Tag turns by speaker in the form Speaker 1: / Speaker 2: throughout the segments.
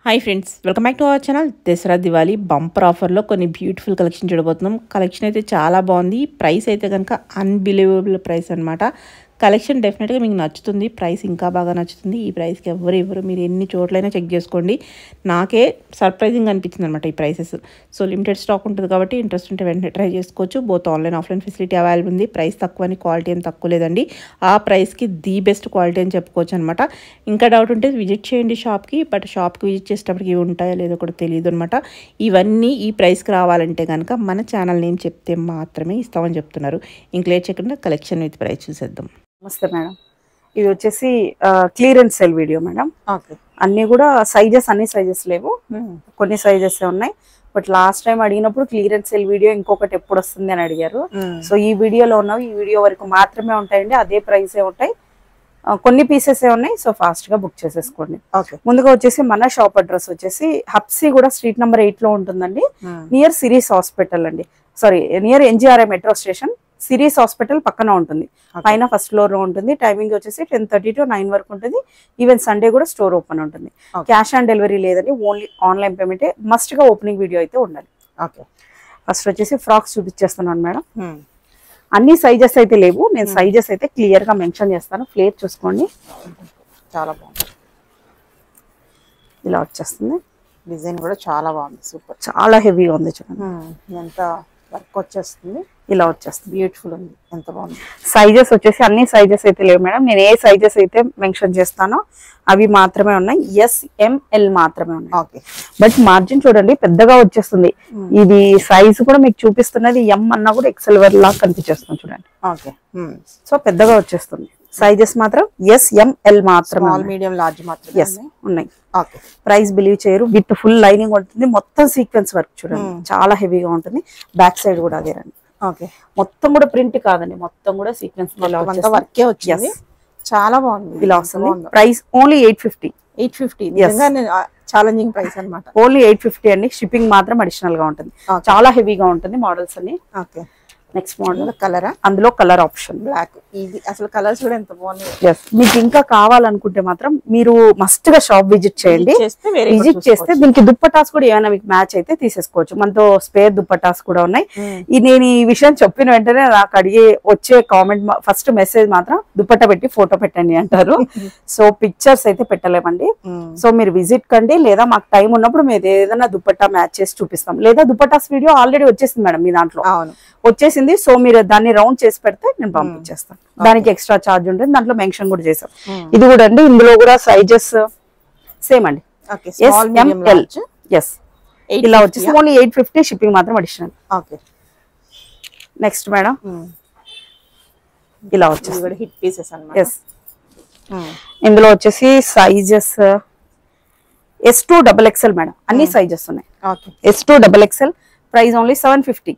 Speaker 1: Hi friends, welcome back to our channel. Dasara Diwali bumper ఆఫర్లో కొన్ని beautiful collection చూడబోతున్నాం. Collection అయితే చాలా బాగుంది. ప్రైస్ అయితే కనుక అన్బిలీవబుల్ ప్రైస్ అనమాట. కలెక్షన్ డెఫినెట్గా మీకు నచ్చుతుంది. ప్రైస్ ఇంకా బాగా నచ్చుతుంది. ఈ ప్రైస్కి ఎవరు మీరు ఎన్ని చోట్లైనా చెక్ చేసుకోండి. నాకే సర్ప్రైజింగ్ అనిపించింది అనమాట ఈ ప్రైసెస్. సో లిమిటెడ్ స్టాక్ ఉంటుంది కాబట్టి ఇంట్రెస్ట్ ఉంటే వెంటనే ట్రై చేసుకోవచ్చు. Both online offline facility available ఉంది. ప్రైస్ తక్కువ అని క్వాలిటీ ఏం తక్కువ లేదండి. ఆ ప్రైస్కి ది బెస్ట్ క్వాలిటీ అని చెప్పుకోవచ్చు అనమాట. ఇంకా డౌట్ ఉంటే విజిట్ చేయండి షాప్కి. బట్ షాప్కి విజిట్ చేసేటప్పటికి ఇవి ఉంటాయో లేదో కూడా తెలియదు అనమాట. ఇవన్నీ ఈ ప్రైస్కి రావాలంటే కనుక మన ఛానల్ నేమ్ చెప్తే మాత్రమే ఇస్తామని చెప్తున్నారు. ఇంక లేట్ చేయకుండా కలెక్షన్ విత్ ప్రైస్ చూసేద్దాం.
Speaker 2: నమస్తే మేడం, ఇది వచ్చేసి clearance sale video madam.
Speaker 1: Okay,
Speaker 2: అన్ని కూడా అన్ని సైజెస్ లేవు, కొన్ని సైజెస్ ఉన్నాయి. బట్ లాస్ట్ టైం అడిగినప్పుడు క్లియరెన్స్ సేల్ వీడియో ఇంకొకటి ఎప్పుడు వస్తుంది అని అడిగారు. సో ఈ వీడియోలో ఉన్నవి ఈ వీడియో వరకు మాత్రమే ఉంటాయండి. అదే ప్రైసే ఉంటాయి, కొన్ని పీసెస్ ఉన్నాయి. సో ఫాస్ట్ గా బుక్ చేసేసుకోండి. ముందుగా వచ్చేసి మన షాప్ అడ్రస్ వచ్చేసి హబ్సీ కూడా స్ట్రీట్ నెంబర్ 8 లో ఉంటుందండి. నియర్ సిరీస్ హాస్పిటల్ అండి, sorry near NGRI metro station. Series hospital పక్కన ఉంటుంది, పైన ఫస్ట్ ఫ్లోర్ లో ఉంటుంది. టైమింగ్ వచ్చేసి 10:30 to 9 వరకు ఉంటుంది. ఈవెన్ సండే కూడా స్టోర్ ఓపెన్ ఉంటుంది. క్యాష్ ఆన్ డెలివరీ లేదండి, ఓన్లీ ఆన్లైన్ పేమెంటే. మస్ట్ గా ఓపెనింగ్ వీడియో అయితే ఉండాలి. ఓకే, ఫస్ట్ వచ్చేసి ఫ్రాక్స్ చూపించేస్తున్నాను మేడం. అన్ని సైజెస్ అయితే లేవు, నేను సైజెస్ అయితే క్లియర్ గా మెన్షన్ చేస్తాను. ఫ్లేర్ చూసుకోండి, చాలా బాగుంది. ఇలా వచ్చేస్తుంది.
Speaker 1: డిజైన్ కూడా చాలా బాగుంది, సూపర్.
Speaker 2: చాలా హెవీగా ఉంది చూడండి,
Speaker 1: ఎంత వర్క్ వచ్చేస్తుంది.
Speaker 2: ఇలా వచ్చేస్తుంది,
Speaker 1: బ్యూటిఫుల్ ఉంది, ఎంత బాగుంది.
Speaker 2: సైజెస్ వచ్చేసి అన్ని సైజెస్ అయితే లేవు మేడం. నేను ఏ సైజెస్ అయితే మెన్షన్ చేస్తానో అవి మాత్రమే ఉన్నాయి. SML మాత్రమే ఉన్నాయి.
Speaker 1: ఓకే,
Speaker 2: బట్ మార్జిన్ చూడండి పెద్దగా వచ్చేస్తుంది. ఇది సైజ్ కూడా మీకు చూపిస్తున్నది M అన్నా కూడా XL లా కనిపించేస్తుంది చూడండి.
Speaker 1: ఓకే,
Speaker 2: సో పెద్దగా వచ్చేస్తుంది. సైజెస్ మాత్రం SML మాత్రమే,
Speaker 1: మీడియం లార్జ్ మాత్రమే
Speaker 2: ఉన్నాయి.
Speaker 1: ఓకే,
Speaker 2: ప్రైస్ బిలీవ్ చేయరు. విత్ ఫుల్ లైనింగ్ ఉంటుంది, మొత్తం సీక్వెన్స్ వర్క్ చూడండి, చాలా హెవీగా ఉంటుంది. బ్యాక్ సైడ్ కూడా అదే రండి.
Speaker 1: ఓకే,
Speaker 2: మొత్తం కూడా ప్రింట్ కాదండి, మొత్తం కూడా సీక్వెన్స్
Speaker 1: వర్కే వచ్చింది. చాలా బాగుంది.
Speaker 2: ఇలా వస్తుంది. Price only 850.
Speaker 1: 850 ఛాలెంజింగ్ ప్రైస్ అన్నమాట.
Speaker 2: ఓన్లీ 850 అండి. షిప్పింగ్ మాత్రం అడిషనల్ గా ఉంటుంది. చాలా హెవీగా ఉంటుంది మోడల్స్ అన్ని.
Speaker 1: ఓకే,
Speaker 2: నెక్స్ట్ మోడల్
Speaker 1: కలరా,
Speaker 2: అందులో కలర్ ఆప్షన్
Speaker 1: బ్లాక్. ఇది అసలు కలర్స్ కూడా ఎంత బాగున్నాయి.
Speaker 2: మీకు ఇంకా కావాలనుకుంటే మాత్రం మీరు మస్ట్ గా షాప్ విజిట్ చేయండి. విజిట్ చేస్తే దీనికి దుప్పటాస్ కూడా ఏమైనా మీకు మ్యాచ్ అయితే తీసేసుకోవచ్చు. మనతో స్పేర్ దుప్పటాస్ కూడా ఉన్నాయి. నేను ఈ విషయం చెప్పిన వెంటనే నాకు అడిగి వచ్చే కామెంట్, ఫస్ట్ మెసేజ్ మాత్రం దుప్పట్టా పెట్టి ఫోటో పెట్టండి అంటారు. సో పిక్చర్స్ అయితే పెట్టలేమండి. సో మీరు విజిట్ కండి, లేదా మాకు టైం ఉన్నప్పుడు మీరు ఏదైనా దుప్పట్టా మ్యాచ్ చేసి చూపిస్తాం. లేదా దుప్పటాస్ వీడియో ఆల్రెడీ వచ్చేసింది మేడం మీ దాంట్లో, వచ్చేసింది. సో మీరు దాన్ని రౌండ్ చేసి పెడితే నేను పంపించేస్తాను. దానికి ఎక్స్ట్రా ఛార్జ్ ఉంటుంది, దాంట్లో మెన్షన్ కూడా చేసాం. ఇది కూడా అండి, ఇందులో కూడా సైజెస్ సేమ్ అండి. SML. ఇలా వచ్చేసి ఓన్లీ 850. షిప్పింగ్ మాత్రం అడిషనల్.
Speaker 1: ఓకే,
Speaker 2: నెక్స్ట్ మేడం ఇలా వచ్చేసి
Speaker 1: హిట్ పీసెస్ అన్నమాట.
Speaker 2: ఇందులో వచ్చేసి సైజెస్ S2 XXL మేడం, అన్ని సైజెస్ ఉన్నాయి. S2 XXL. Price only 750.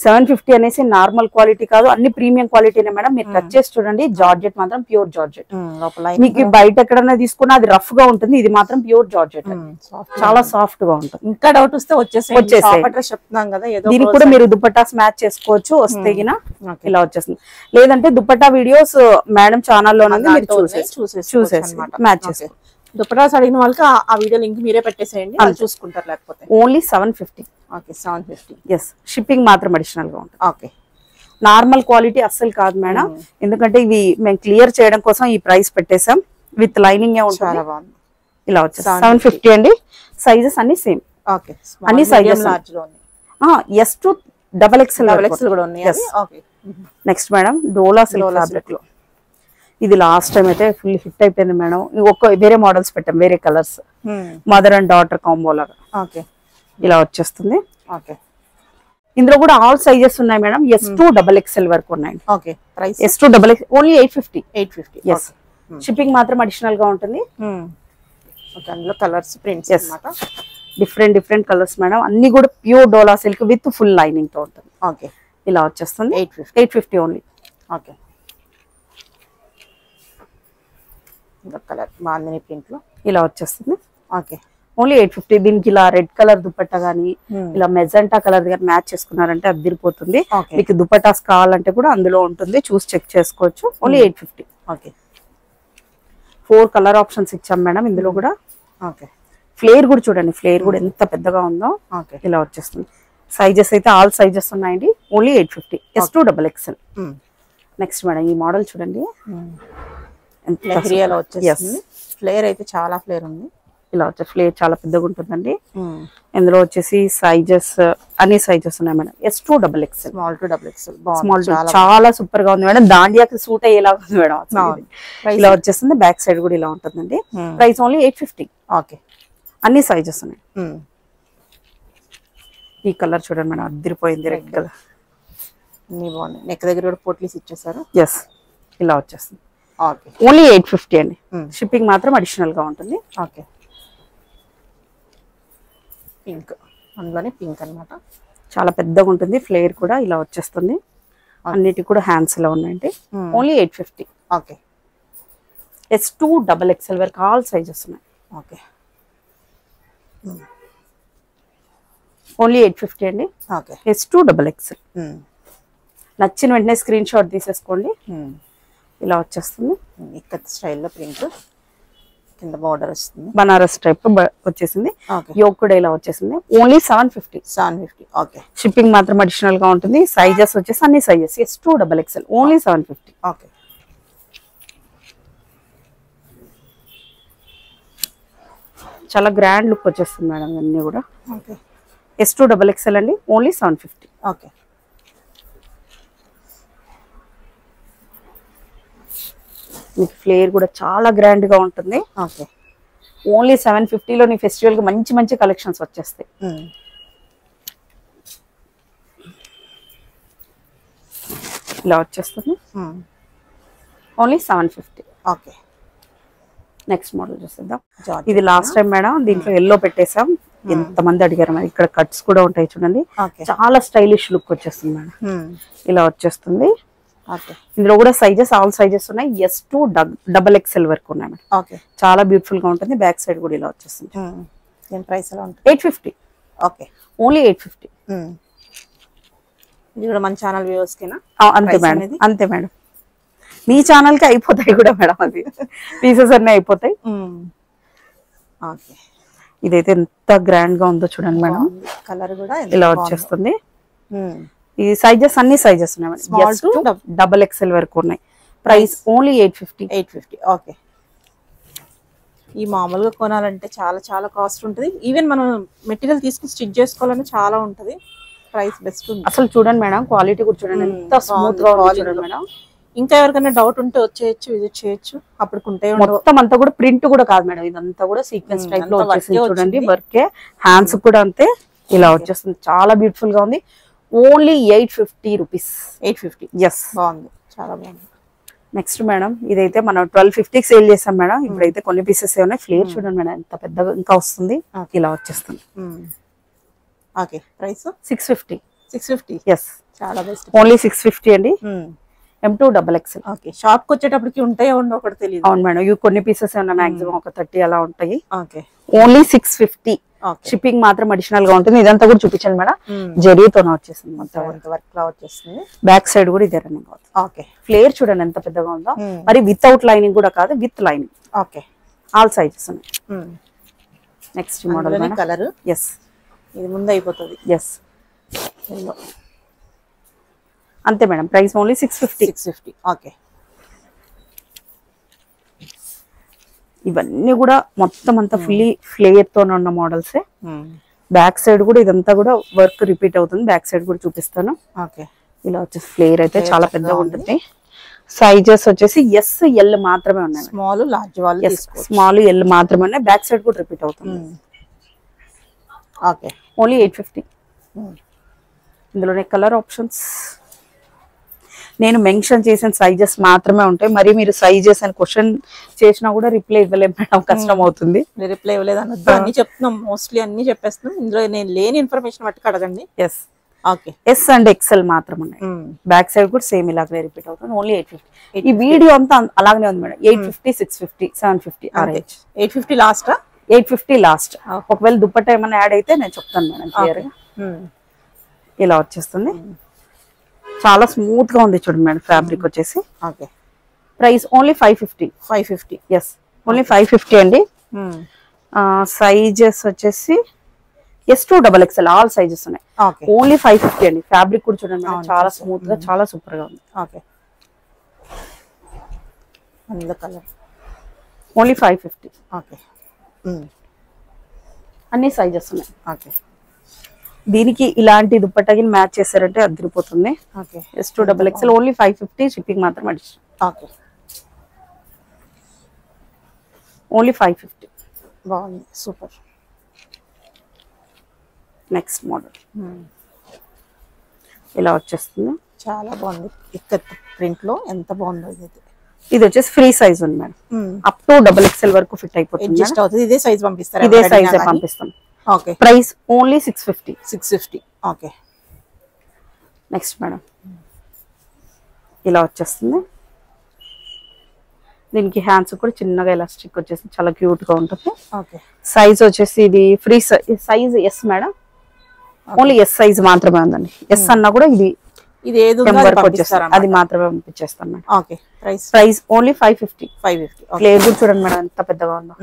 Speaker 2: 750 అనేసి నార్మల్ క్వాలిటీ కాదు, అన్ని ప్రీమియం క్వాలిటీనే మేడం. మీరు టచ్ చేసి చూడండి, జార్జెట్ మాత్రం ప్యూర్ జార్జెట్. మీకు బయట ఎక్కడన్నా తీసుకున్నా అది రఫ్ గా ఉంటుంది, ఇది మాత్రం ప్యూర్ జార్జెట్, చాలా సాఫ్ట్ గా ఉంటుంది.
Speaker 1: ఇంకా డౌట్ వస్తే చెప్తున్నాం కదా,
Speaker 2: దీనికి కూడా మీరు దుప్పటాస్ మ్యాచ్ చేసుకోవచ్చు. వస్తే ఇలా వచ్చేస్తుంది. లేదంటే దుప్పటా వీడియోస్ మేడం ఛానల్లో మీరు చూసేసి మ్యాచ్ చేసుకోవచ్చు.
Speaker 1: దుప్పటాస్ అడిగిన వాళ్ళకి ఆ వీడియో లింక్ మీరే పెట్టేసేయండి, చూసుకుంటారు. లేకపోతే
Speaker 2: ఓన్లీ 750.
Speaker 1: ఓకే, 750.
Speaker 2: షిప్పింగ్ మాత్రం అడిషనల్ గా ఉంటుంది.
Speaker 1: ఓకే,
Speaker 2: నార్మల్ క్వాలిటీ అస్సలు కాదు మేడం, ఎందుకంటే ఇవి మేము క్లియర్ చేయడం కోసం ఈ ప్రైస్ పెట్టేసాం. విత్ లైనింగ్
Speaker 1: చాలా బాగుంది.
Speaker 2: ఇలా వచ్చేసి 750 అండి. సైజెస్ అన్ని సేమ్.
Speaker 1: ఓకే,
Speaker 2: అన్ని సైజెస్ S2 XXL
Speaker 1: కూడా ఉన్నాయి.
Speaker 2: నెక్స్ట్ మేడం డోలా సిల్క్ ఫ్యాబ్రిక్ లో. ఇది లాస్ట్ టైం అయితే ఫుల్ హిట్ అయిపోయింది మేడం. వేరే మోడల్స్ పెట్టాం, వేరే colours, mother and daughter combo లాగా.
Speaker 1: ఓకే,
Speaker 2: ఇలా వచ్చేస్తుంది.
Speaker 1: ఓకే,
Speaker 2: ఇందులో కూడా ఆల్ సైజెస్ ఉన్నాయి మేడం. S2 XXL వరకు ఉన్నాయి.
Speaker 1: Okay, price
Speaker 2: S2 XXL only 850. Shipping మాత్రం అడిషనల్ గా ఉంటుంది.
Speaker 1: అందులో కలర్స్, ప్రింట్స్ అన్నమాట.
Speaker 2: Different colours madam. అన్ని కూడా pure dola silk with full lining తో ఉంటుంది.
Speaker 1: ఓకే,
Speaker 2: ఇలా వచ్చేస్తుంది. 850 ఓన్లీ.
Speaker 1: ఓకే, కలర్ బాగుంది ప్రింట్ లో.
Speaker 2: ఇలా వచ్చేస్తుంది.
Speaker 1: Okay,
Speaker 2: only 850. దీనికి ఇలా రెడ్ కలర్ దుపట్టా గానీ, ఇలా మెజెంటా కలర్ గానీ మ్యాచ్ చేసుకున్నారంటే అదిరిపోతుంది. మీకు దుపట్టాస్ కావాలంటే కూడా అందులో ఉంటుంది, చూసి చెక్ చేసుకోవచ్చు. ఓన్లీ 850.
Speaker 1: ఓకే,
Speaker 2: 4 కలర్ ఆప్షన్స్ ఇచ్చాం మేడం ఇందులో కూడా.
Speaker 1: ఓకే,
Speaker 2: ఫ్లేర్ కూడా చూడండి, ఫ్లేర్ కూడా ఎంత పెద్దగా ఉందో.
Speaker 1: ఓకే
Speaker 2: ఇలా వచ్చేస్తుంది. సైజెస్ అయితే ఆల్ సైజెస్ ఉన్నాయండి. ఓన్లీ 850. S2XXL. నెక్స్ట్ మేడం ఈ మోడల్ చూడండి,
Speaker 1: లెహరియాలో వచ్చేస్తుంది. ఫ్లేర్ అయితే చాలా ఫ్లేర్ ఉంది.
Speaker 2: ఇలా వచ్చే ఫ్లేర్ చాలా పెద్దగా ఉంటుందండి. ఇందులో వచ్చేసి సైజెస్ అన్ని సైజెస్ ఉన్నాయి madam. S2XXL,
Speaker 1: small to XXL.
Speaker 2: Small చాలా సూపర్ గా ఉంది మేడం. దాండియాకి సూట్ అయ్యేలా ఉంది మేడం. ఇలా వచ్చేస్తుంది. బ్యాక్ సైడ్ కూడా ఇలా ఉంటుందండి. Price only 850.
Speaker 1: ఓకే
Speaker 2: అన్ని సైజెస్ ఉన్నాయి. ఈ కలర్ చూడండి మేడం, అదిరిపోయింది. రెడ్ కలర్
Speaker 1: అన్ని బాగున్నాయి. నెక్ దగ్గర కూడా పోట్లీస్ ఇచ్చేసారు.
Speaker 2: ఎస్ ఇలా వచ్చేస్తుంది.
Speaker 1: ఓకే
Speaker 2: ఓన్లీ 850 అండి. షిప్పింగ్ మాత్రం అడిషనల్ గా ఉంటుంది.
Speaker 1: ఓకే పింక్, అందులోనే పింక్ అన్నమాట.
Speaker 2: చాలా పెద్దగా ఉంటుంది. ఫ్లేర్ కూడా ఇలా వచ్చేస్తుంది. అన్నిటి కూడా హ్యాండ్స్ ఇలా ఉన్నాయండి. ఓన్లీ 850.
Speaker 1: ఓకే
Speaker 2: S2XXL వరకు ఆల్ సైజెస్ ఉన్నాయి.
Speaker 1: ఓకే
Speaker 2: ఓన్లీ 850 అండి.
Speaker 1: Okay
Speaker 2: S2XXL. నచ్చిన వెంటనే స్క్రీన్ షాట్ తీసేసుకోండి. ఇలా వచ్చేస్తుంది.
Speaker 1: ఇక్కత్ స్టైల్లో ప్రింట్, కింద బార్డర్ వస్తుంది.
Speaker 2: బనారస్ టైప్ వచ్చేసింది. యోక్ కూడా ఇలా వచ్చేసింది. ఓన్లీ 750.
Speaker 1: 750. ఓకే
Speaker 2: షిప్పింగ్ మాత్రం అడిషనల్ గా ఉంటుంది. సైజెస్ వచ్చేసి అన్ని సైజెస్. S2XXL only 750.
Speaker 1: ఓకే
Speaker 2: చాలా గ్రాండ్ లుక్ వచ్చేస్తుంది మేడం అన్ని కూడా.
Speaker 1: ఓకే
Speaker 2: S2XXL అండి. ఓన్లీ 750.
Speaker 1: ఓకే
Speaker 2: మీకు ఫ్లేర్ కూడా చాలా గ్రాండ్ గా ఉంటుంది.
Speaker 1: ఓకే
Speaker 2: ఓన్లీ 750లో నీ ఫెస్టివల్ కి మంచి మంచి కలెక్షన్స్ వచ్చేస్తాయి. ఇలా వచ్చేస్తుంది. ఓన్లీ 750.
Speaker 1: ఓకే
Speaker 2: నెక్స్ట్ మోడల్ చూసేద్దాం. ఇది లాస్ట్ టైం మేడం దీంట్లో ఎల్లో పెట్టేసాం. ఎంత మంది అడిగారు మరి. ఇక్కడ కట్స్ కూడా ఉంటాయి చూడండి. చాలా స్టైలిష్ లుక్ వచ్చేస్తుంది మేడం. ఇలా వచ్చేస్తుంది. ఇందులో కూడా సైజెస్ ఆల్ సైజెస్ ఉన్నాయి. S2XXL వరకు ఉన్నాయి మేడం.
Speaker 1: ఓకే
Speaker 2: చాలా బ్యూటిఫుల్ గా ఉంటుంది. బ్యాక్ సైడ్ కూడా ఇలా వచ్చేస్తుంది.
Speaker 1: దీని ప్రైస్ ఎలా ఉంటుంది?
Speaker 2: 850.
Speaker 1: Okay
Speaker 2: only 850.
Speaker 1: ఇది కూడా మన ఛానల్ వ్యూవర్స్ కినా?
Speaker 2: అంతే మేడం, అంతే మేడం. మీ ఛానల్ కి అయిపోతాయి కూడా మేడం. అది పీసెస్ అన్నీ అయిపోతాయి.
Speaker 1: ఓకే
Speaker 2: ఇదైతే ఎంత గ్రాండ్ గా ఉందో చూడండి మేడం.
Speaker 1: కలర్ కూడా
Speaker 2: ఇలా వచ్చేస్తుంది. ఈ సైజెస్ అన్ని సైజెస్ ఉన్నాయి. స్మాల్ టు XXL వరకు ఉన్నాయి. Price only 850.
Speaker 1: 850. ఓకే ఈ మామూలుగా కొనాలంటే చాలా చాలా కాస్ట్ ఉంటుంది. ఈవెన్ మనం మెటీరియల్ తీసుకుని స్టిచ్ చేసుకోవాలని చాలా ఉంటుంది. ప్రైస్ బెస్ట్ ఉంది.
Speaker 2: అసలు చూడండి మేడం, క్వాలిటీ కూడా చూడండి ఎంత స్మూత్ గా ఉంది చూడండి మేడం.
Speaker 1: ఇంకా ఎవరికైనా డౌట్ ఉంటే వచ్చేయచ్చు, విజిట్ చేయొచ్చు. అప్పటికుంటే
Speaker 2: మొత్తం అంతా కూడా ప్రింట్ కూడా కాదు మేడం, ఇదంతా కూడా సీక్వెన్స్ టైప్ లో వచ్చేసింది చూడండి. వర్కే హ్యాండ్స్ కూడా అంతే. ఇలా వచ్చేస్తుంది. చాలా బ్యూటిఫుల్ గా ఉంది. Only 850 rupees.
Speaker 1: 850.
Speaker 2: ఎస్
Speaker 1: బాగుంది, చాలా బాగుంది.
Speaker 2: నెక్స్ట్ మేడం ఇదైతే మనం 1250కి సేల్ చేసాం మేడం. ఇప్పుడైతే కొన్ని పీసెస్ ఉన్నాయి. ఫ్లేర్ చూడండి మేడం ఎంత పెద్దగా ఇంకా వస్తుంది. ఇలా వచ్చేస్తుంది.
Speaker 1: Okay price
Speaker 2: 650.
Speaker 1: 650.
Speaker 2: ఎస్
Speaker 1: చాలా బెస్ట్.
Speaker 2: ఓన్లీ 650 అండి. M2XXL.
Speaker 1: ఓకే షాప్ కి వచ్చేటప్పటికి ఉంటాయో ఉండో ఒకటి తెలియదు.
Speaker 2: అవును మేడం, ఇవి కొన్ని పీసెస్ ఉన్నాయి. మాక్సిమం ఒక 30 అలా ఉంటాయి.
Speaker 1: Okay
Speaker 2: only 650. షిప్పింగ్ మాత్రం అడిషనల్ గా ఉంటుంది. ఇదంతా కూడా చూపించండి మేడం. జరీతోనే వచ్చేసింది మొత్తం
Speaker 1: వర్క్ లా వచ్చేస్తుంది.
Speaker 2: బ్యాక్ సైడ్ కూడా ఇదే రన్నింగ్ అవుతుంది.
Speaker 1: ఓకే
Speaker 2: ఫ్లేర్ చూడండి ఎంత పెద్దగా ఉందో. మరి వితౌట్ లైనింగ్ కూడా కాదు, with lining.
Speaker 1: Okay
Speaker 2: all sizes ఉన్నాయి. Next model
Speaker 1: colour.
Speaker 2: ఎస్
Speaker 1: ఇది ముందు అయిపోతుంది.
Speaker 2: ఎస్ అంతే మేడం. Price only 650.
Speaker 1: 650. ఓకే
Speaker 2: ఇవన్నీ కూడా మొత్తం అంతా ఫుల్లీ ఫ్లేర్ తో ఉన్న మోడల్స్. బ్యాక్ సైడ్ కూడా ఇదంతా కూడా వర్క్ రిపీట్ అవుతుంది. బ్యాక్ సైడ్ కూడా చూపిస్తాను.
Speaker 1: ఓకే
Speaker 2: ఇలా వచ్చేసి ఫ్లేర్ అయితే చాలా పెద్దగా ఉంటుంది. సైజెస్ వచ్చేసి SL మాత్రమే ఉన్నాయి.
Speaker 1: స్మాల్ లార్జ్ వాళ్ళు
Speaker 2: స్మాల్ L మాత్రమే ఉన్నాయి. బ్యాక్ సైడ్ కూడా రిపీట్ అవుతుంది.
Speaker 1: Okay
Speaker 2: only 850. ఇందులోనే కలర్ ఆప్షన్స్ నేను మెన్షన్ చేసిన సైజెస్ మాత్రమే ఉంటాయి. మరి మీరు సైజెస్ అని క్వశ్చన్ చేసినా కూడా రిప్లై ఇవ్వలేము మేడం, కష్టం అవుతుంది.
Speaker 1: రిప్లై ఇవ్వలేదు అనొద్దు, అన్ని చెప్తున్నాం. మోస్ట్లీ అన్ని చెప్పేస్తున్నాం. ఇందులో నేను లేని ఇన్ఫర్మేషన్ బట్టి అడగండి.
Speaker 2: Yes
Speaker 1: okay
Speaker 2: S and XL మాత్రం ఉన్నాయి. బ్యాక్ సైడ్ కూడా సేమ్ ఇలాగే రిపీట్ అవుతుంది. ఓన్లీ 850. ఈ వీడియో అంతా అలాగే ఉంది మేడం. 850, 650, 750.
Speaker 1: 850 లాస్ట్.
Speaker 2: 850 లాస్ట్. ఒకవేళ దుప్పట్ట ఏమైనా యాడ్ అయితే నేను చెప్తాను మేడం క్లియర్ గా. ఇలా వచ్చేస్తుంది. చాలా స్మూత్ గా ఉంది చూడండి మేడం. ఫ్యాబ్రిక్ వచ్చేసి
Speaker 1: okay price
Speaker 2: only 550.
Speaker 1: 550.
Speaker 2: Yes only 550 అండి. సైజెస్ వచ్చేసి S2XXL ఆల్ సైజెస్ ఉన్నాయి.
Speaker 1: ఓకే.
Speaker 2: ఓన్లీ 550 అండి. ఫ్యాబ్రిక్ కూడా చూడండి మేడం, చాలా స్మూత్ గా చాలా సూపర్ గా ఉంది.
Speaker 1: ఓకే. అందులో కలర్
Speaker 2: ఓన్లీ 550.
Speaker 1: ఓకే.
Speaker 2: అన్ని సైజెస్ ఉన్నాయి.
Speaker 1: ఓకే.
Speaker 2: దీనికి ఇలాంటి దుప్పట్టాకి మ్యాచ్ చేశారంటే అదిరిపోతుంది.
Speaker 1: ఓకే.
Speaker 2: S2XXL ఓన్లీ 550, షిప్పింగ్ మాత్రం అడిషనల్.
Speaker 1: ఓకే.
Speaker 2: ఓన్లీ 550.
Speaker 1: బాగుంది, సూపర్.
Speaker 2: నెక్స్ట్ మోడల్ ఇలా వచ్చేస్తుంది.
Speaker 1: చాలా బాగుంది. ఇక్కత్ ప్రింట్ లో ఎంత బాగుందో ఇది.
Speaker 2: ఇది వచ్చేసి ఫ్రీ సైజ్ ఉంది మేడం, అప్ టు XXL వరకు ఫిట్ అయిపోతుంది.
Speaker 1: అడ్జస్ట్ అవుతుంది. ఇదే సైజ్ పంపిస్తారా?
Speaker 2: ఇదే సైజ్ పంపిస్తాం.
Speaker 1: Okay.
Speaker 2: Price only 650.
Speaker 1: 650. Okay.
Speaker 2: Next madam ఇలా వచ్చేస్తుంది. దీనికి హ్యాండ్స్ కూడా చిన్నగా ఎలాస్టిక్ వచ్చేసి చాలా క్యూట్ గా ఉంటుంది.
Speaker 1: ఓకే.
Speaker 2: సైజ్ వచ్చేసి ఇది free size yes madam, only S size మాత్రమే ఉందండి. ఎస్ అన్నా కూడా ఇది వరకు వచ్చేస్తారు, అది మాత్రమే పంపించేస్తాం madam.
Speaker 1: Okay.
Speaker 2: Price only 550.
Speaker 1: 550.
Speaker 2: Flare కూడా చూడండి మేడం ఎంత పెద్దగా ఉందో.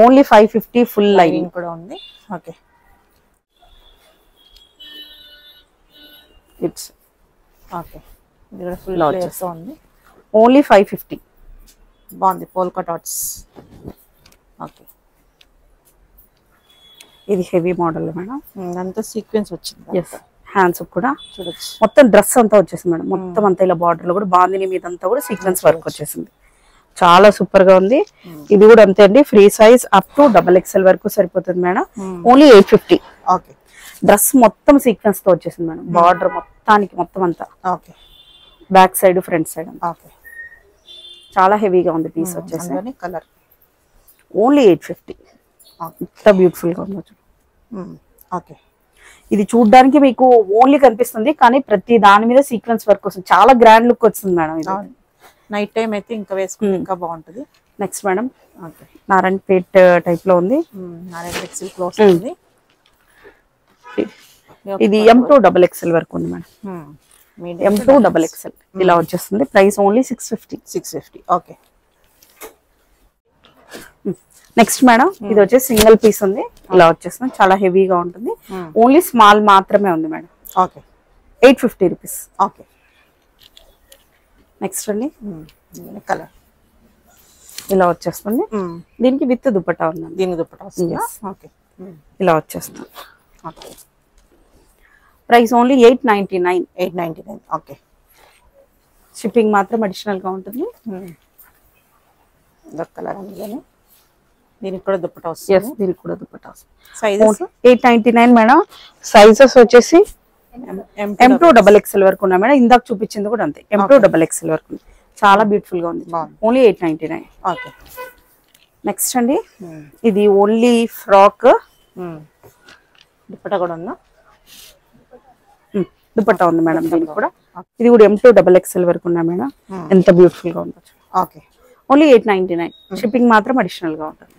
Speaker 2: ఓన్లీ 550. ఫుల్ లైనింగ్
Speaker 1: కూడా ఉంది. ఓకే.
Speaker 2: It's
Speaker 1: okay. ఇది కూడా ఫుల్ ఫ్లేర్స్ ఉంది.
Speaker 2: ఓన్లీ 550.
Speaker 1: బాగుంది, పోల్కా డాట్స్. ఓకే.
Speaker 2: ఇది హెవీ మోడల్ మేడం,
Speaker 1: అంతా సీక్వెన్స్ వచ్చింది.
Speaker 2: ఎస్ హ్యాండ్స్ కూడా
Speaker 1: చూడొచ్చు.
Speaker 2: మొత్తం డ్రెస్ అంతా వచ్చేసింది మేడం, మొత్తం అంతా ఇలా బార్డర్ లో కూడా బాందిని మీద అంతా కూడా సీక్వెన్స్ వర్క్ వచ్చేసింది. చాలా సూపర్ గా ఉంది. ఇది కూడా అంతే అండి, free size up to XXL వరకు సరిపోతుంది మేడం. ఓన్లీ 850.
Speaker 1: ఓకే.
Speaker 2: డ్రెస్ మొత్తం సీక్వెన్స్ తో వచ్చేసింది మేడం, బార్డర్ మొత్తానికి మొత్తం అంతా.
Speaker 1: Okay.
Speaker 2: Back side front side.
Speaker 1: Okay.
Speaker 2: చాలా హెవీగా ఉంది పీస్ వచ్చేసి.
Speaker 1: Colour
Speaker 2: only 850. ఎంత బ్యూటిఫుల్ గా ఉంది.
Speaker 1: ఓకే.
Speaker 2: ఇది చూడడానికి మీకు ఓన్లీ కనిపిస్తుంది, కానీ ప్రతి దాని మీద సీక్వెన్స్ వర్క్ వస్తుంది. చాలా గ్రాండ్ లుక్ వస్తుంది మేడం. ఇది
Speaker 1: నైట్ టైం అయితే ఇంకా వేసుకుంటే ఇంకా బాగుంటుంది.
Speaker 2: నెక్స్ట్ మేడం నారాయణపేట్ టైప్ లో ఉంది.
Speaker 1: నారాయణపేట్ సిల్క్ లో వస్తుంది.
Speaker 2: ఇది M2XXL వరకు ఉంది మేడం. M2XXL ఇలా వచ్చేస్తుంది. Price only 650.
Speaker 1: 650. Okay.
Speaker 2: Next madam ఇది వచ్చేసి సింగిల్ పీస్ ఉంది, ఇలా వచ్చేస్తుంది. చాలా హెవీగా ఉంటుంది. ఓన్లీ స్మాల్ మాత్రమే ఉంది madam.
Speaker 1: Okay.
Speaker 2: 850 rupees.
Speaker 1: Okay.
Speaker 2: Next అండి
Speaker 1: కలర్
Speaker 2: ఇలా వచ్చేస్తుంది. దీనికి విత్ దుపట్టా ఉందండి.
Speaker 1: దీనికి దుపట్టా వస్తుంది. ఓకే.
Speaker 2: ఇలా వచ్చేస్తుంది.
Speaker 1: Okay.
Speaker 2: Price only 899.
Speaker 1: 899. Okay.
Speaker 2: Shipping మాత్రం అడిషనల్ గా ఉంటుంది.
Speaker 1: కలర్ అందులోనే దీనికి కూడా దుపట్టా వస్తుంది.
Speaker 2: దీనికి కూడా దుపట్టా వస్తుంది.
Speaker 1: Sizes
Speaker 2: 899 madam. సైజెస్ వచ్చేసి M2XXL వరకు ఉన్నాయి మేడం. ఇందాక చూపించింది కూడా అంతే, M2XXL వరకు. చాలా బ్యూటిఫుల్ గా ఉంది. ఓన్లీ 899.
Speaker 1: ఓకే.
Speaker 2: నెక్స్ట్ అండి ఇది ఓన్లీ ఫ్రాక్.
Speaker 1: దుపట్టా కూడా ఉందా?
Speaker 2: దుపట్టా ఉంది మేడం దీనికి కూడా. ఇది కూడా M2XXL వరకు ఉన్నాయి మేడం. ఎంత బ్యూటిఫుల్ గా ఉందో.
Speaker 1: ఓకే.
Speaker 2: ఓన్లీ 899. షిప్పింగ్ మాత్రం అడిషనల్ గా ఉంటుంది.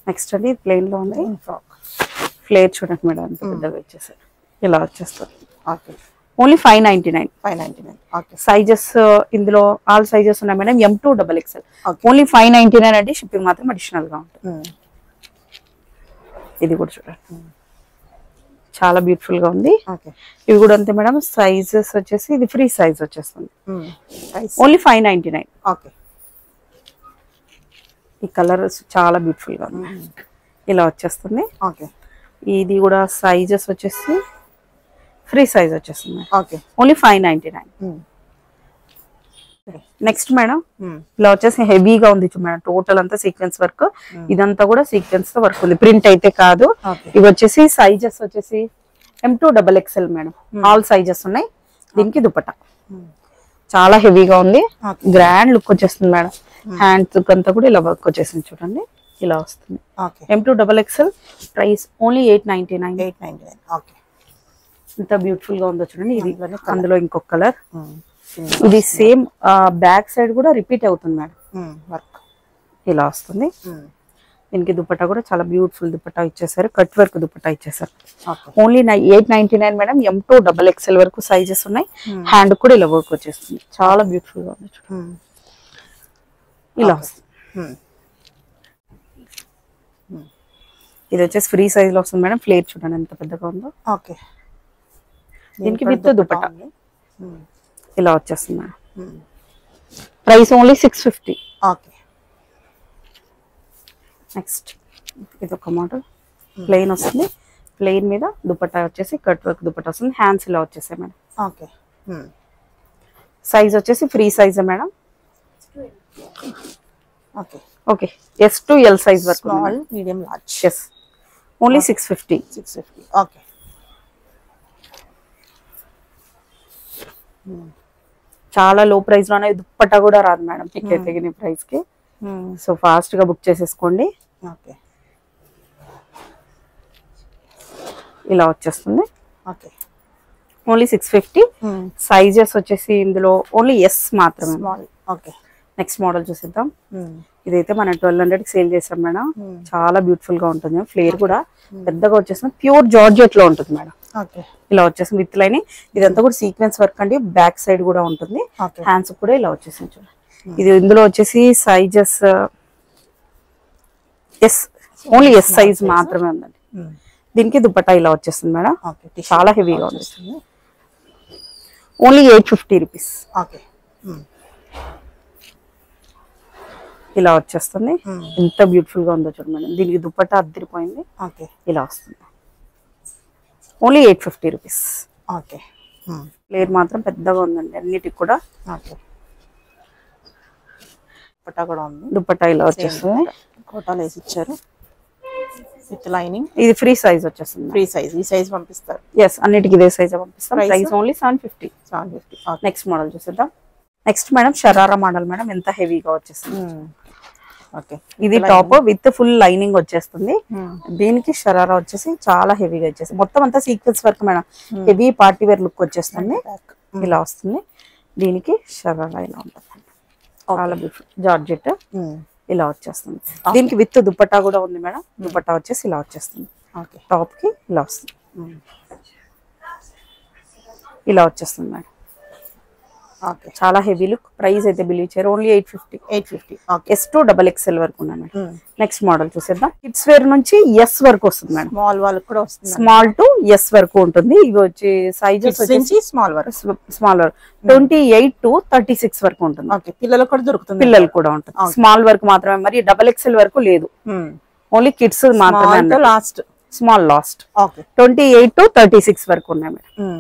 Speaker 2: నెక్స్ట్ అండి ప్లెయిన్ లో ఉంది
Speaker 1: ఫ్రాక్.
Speaker 2: ఫ్లేర్ చూడండి మేడం ఎంత పెద్దగా వచ్చేసారు. ఇలా వచ్చేస్తారు.
Speaker 1: ఓకే.
Speaker 2: ఓన్లీ 599.
Speaker 1: 599. ఓకే.
Speaker 2: సైజెస్ ఇందులో ఆల్ సైజెస్ ఉన్నాయి మేడం. M2XXL
Speaker 1: okay.
Speaker 2: ఓన్లీ 599 అండి. షిప్పింగ్ మాత్రం అడిషనల్ గా ఉంటుంది. ఇది కూడా చూడండి చాలా బ్యూటిఫుల్ గా ఉంది.
Speaker 1: ఓకే.
Speaker 2: ఇవి కూడా అంతే మేడం. సైజెస్ వచ్చేసి ఇది ఫ్రీ సైజ్ వచ్చేస్తుంది. ఓన్లీ 599.
Speaker 1: ఓకే.
Speaker 2: ఈ కలర్ చాలా బ్యూటిఫుల్ గా ఉంది. ఇలా వచ్చేస్తుంది.
Speaker 1: ఓకే.
Speaker 2: ఇది కూడా సైజెస్ వచ్చేసి ఫ్రీ సైజ్ వచ్చేస్తుంది.
Speaker 1: ఓకే.
Speaker 2: ఓన్లీ 599. నెక్స్ట్ మేడం ఇలా వచ్చేసి హెవీగా ఉంది మేడం. టోటల్ అంతా సీక్వెన్స్ వర్క్. ఇదంతా కూడా సీక్వెన్స్ తో వర్క్ ఉంది, ప్రింట్ అయితే కాదు. ఇవి వచ్చేసి సైజెస్ వచ్చేసి M2XXL మేడం. ఆల్ సైజెస్ ఉన్నాయి. దీనికి దుపట్టా చాలా హెవీగా ఉంది. గ్రాండ్ లుక్ వచ్చేస్తుంది మేడం. హ్యాండ్స్ లుక్ అంతా కూడా ఇలా వర్క్ వచ్చేసింది చూడండి. ఇలా వస్తుంది. M2XXL price only 899.
Speaker 1: 899. ఓకే.
Speaker 2: ఇంత బ్యూటిఫుల్ గా ఉందో చూడండి. ఇది అందులో ఇంకొక కలర్. ఇది సేమ్ బ్యాక్ సైడ్ కూడా రిపీట్ అవుతుంది మేడం.
Speaker 1: వర్క్
Speaker 2: ఇలా వస్తుంది. దీనికి దుపట్టా కూడా చాలా బ్యూటిఫుల్ దుపట్టా ఇచ్చేసారు. కట్ వర్క్ దుపట్టా ఇచ్చేసారు. Only 899 madam. M2XXL వరకు సైజెస్ ఉన్నాయి. హ్యాండ్ కూడా ఇలా వర్క్ వచ్చేస్తుంది. చాలా బ్యూటిఫుల్ గా ఉంది చూడండి. ఇలా వస్తుంది. ఇది వచ్చేసి ఫ్రీ సైజ్ లో వస్తుంది మేడం. ఫ్లేర్ చూడండి ఎంత పెద్దగా ఉందో.
Speaker 1: ఓకే.
Speaker 2: దీనికి విత్ దుపట్టా ఇలా వచ్చేస్తుంది madam. Price only 650.
Speaker 1: Okay.
Speaker 2: Next ఇది ఒక మోడల్ ప్లెయిన్ వస్తుంది. ప్లెయిన్ మీద దుపట్టా వచ్చేసి కట్ వర్క్ దుపట్టా వస్తుంది. హ్యాండ్స్ ఇలా వచ్చేసాయి మేడం.
Speaker 1: ఓకే.
Speaker 2: సైజ్ వచ్చేసి free size madam.
Speaker 1: Okay.
Speaker 2: Okay. S to L size వరకు.
Speaker 1: Small, medium, large.
Speaker 2: yes only 650.
Speaker 1: 650. Okay.
Speaker 2: చాలా లో ప్రైస్ లోనే దుప్పట్టా కూడా రాదు మేడం పిక్ అయితే ప్రైస్ కి. సో ఫాస్ట్ గా బుక్ చేసేసుకోండి.
Speaker 1: ఓకే.
Speaker 2: ఇలా వచ్చేస్తుంది.
Speaker 1: ఓకే.
Speaker 2: ఓన్లీ 650. సైజెస్ వచ్చేసి ఇందులో ఓన్లీ S మాత్రమే.
Speaker 1: స్మాల్. ఓకే.
Speaker 2: నెక్స్ట్ మోడల్ చూసిద్దాం. ఇదైతే మనం 1200 కి సేల్ చేసాం మేడం. చాలా బ్యూటిఫుల్ గా ఉంటుంది. ఫ్లేర్ కూడా పెద్దగా వచ్చేస్తుంది. ప్యూర్ జార్జెట్ లో ఉంటుంది మేడం.
Speaker 1: ఓకే.
Speaker 2: ఇలా వచ్చేసింది విత్ లైన్. ఇదంతా కూడా సీక్వెన్స్ వర్క్ అండి. బ్యాక్ సైడ్ కూడా ఉంటుంది. హ్యాండ్స్ కూడా ఇలా వచ్చేసింది చూడండి. ఇది ఇందులో వచ్చేసి sizes S, only S size మాత్రమే ఉందండి. దీనికి దుపట్టా ఇలా వచ్చేస్తుంది మేడం. చాలా హెవీగా ఉంది. Only 850 rupees.
Speaker 1: ఓకే.
Speaker 2: ఇలా వచ్చేస్తుంది. ఎంత బ్యూటిఫుల్ గా ఉందో చూడండి మేడం. దీనికి దుపట్టా అద్దరిపోయింది.
Speaker 1: ఓకే.
Speaker 2: ఇలా వస్తుంది. Only 850 rupees.
Speaker 1: ఓకే.
Speaker 2: ప్లేర్ మాత్రం పెద్దగా ఉందండి అన్నిటికి కూడా.
Speaker 1: ఓకే. దుపట్టా కూడా ఉంది.
Speaker 2: దుపట్టా ఇలా వచ్చేస్తుంది.
Speaker 1: కోటాలు వేసి ఇచ్చారు విత్ లైనింగ్.
Speaker 2: ఇది ఫ్రీ సైజ్ వచ్చేస్తుంది.
Speaker 1: Free size. ఈ సైజ్ పంపిస్తారు.
Speaker 2: ఎస్ అన్నిటికి ఇదే సైజ్ పంపిస్తాం. Price only 750. నెక్స్ట్ మోడల్ చూసేద్దాం. Next madam sharara model madam. ఎంత హెవీగా వచ్చేస్తుంది.
Speaker 1: ఓకే.
Speaker 2: ఇది టాప్ విత్ ఫుల్ లైనింగ్ వచ్చేస్తుంది. దీనికి షరారా వచ్చేసి చాలా హెవీగా వచ్చేస్తుంది. మొత్తం అంతా sequence work madam. Heavy party wear look వచ్చేస్తుంది. ఇలా వస్తుంది. దీనికి షరారా ఇలా ఉంటుంది. చాలా బ్యూటిఫుల్ జార్జెట్ ఇలా వచ్చేస్తుంది. దీనికి విత్ దుపట్టా కూడా ఉంది మేడం. దుపట్టా వచ్చేసి ఇలా వచ్చేస్తుంది. టాప్ కి ఇలా వస్తుంది. ఇలా వచ్చేస్తుంది మేడం. చాలా హెవీ లుక్. ప్రైస్ అయితే బిలీవ్ చేయరు. ఓన్లీ 850.
Speaker 1: 850.
Speaker 2: S to XXL వరకు ఉన్నాయి మేడం. నెక్స్ట్ మోడల్ చూసేద్దాం. కిడ్స్ వేర్ నుంచి S వరకు వస్తుంది మేడం.
Speaker 1: స్మాల్ వాళ్ళకి కూడా వస్తుంది.
Speaker 2: స్మాల్ టు S వరకు ఉంటుంది. ఇవి వచ్చి సైజెస్ వచ్చేసి
Speaker 1: స్మాల్ వరకు.
Speaker 2: స్మాల్ వరకు 28 to 36 వరకు ఉంటుంది.
Speaker 1: ఓకే. పిల్లలకు కూడా దొరుకుతుంది.
Speaker 2: పిల్లలు కూడా ఉంటుంది. స్మాల్ వరకు మాత్రమే, మరి XXL వరకు లేదు. ఓన్లీ కిడ్స్ మాత్రమే.
Speaker 1: Last
Speaker 2: small last.
Speaker 1: Okay.
Speaker 2: 28 to 36 వరకు ఉన్నాయి madam.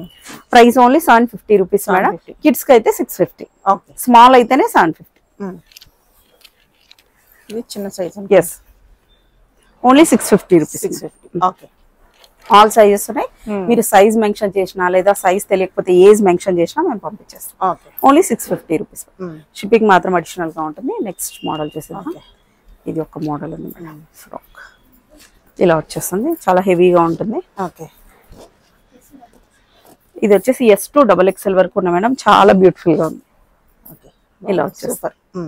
Speaker 2: Price only 750 rupees madam. Kids కి అయితే 650.
Speaker 1: ఓకే.
Speaker 2: స్మాల్ అయితేనే 750.
Speaker 1: ఇది చిన్న size.
Speaker 2: Yes only 650 rupees.
Speaker 1: 650. Okay.
Speaker 2: All sizes ఉన్నాయి. మీరు సైజ్ మెన్షన్ చేసినా లేదా సైజ్ తెలియకపోతే ఏజ్ మెన్షన్ చేసినా మేము పంపించేస్తాం.
Speaker 1: ఓకే.
Speaker 2: Only 650 rupees. షిప్పింగ్ మాత్రం అడిషనల్ గా ఉంటుంది. నెక్స్ట్ మోడల్ చూసేద్దాం. ఇది ఒక మోడల్ ఉంది మేడం. ఫ్రాక్ ఇలా వచ్చేస్తుంది. చాలా హెవీగా ఉంటుంది.
Speaker 1: ఓకే.
Speaker 2: ఇది వచ్చేసి S to XXL వరకు ఉన్న మేడం. చాలా బ్యూటిఫుల్ గా ఉంది.
Speaker 1: ఓకే.
Speaker 2: ఇలా వచ్చేస్తుంది.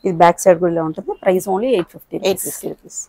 Speaker 2: ఇది బ్యాక్ సైడ్ కూడా ఇలా ఉంటుంది. Price only 850
Speaker 1: rupees.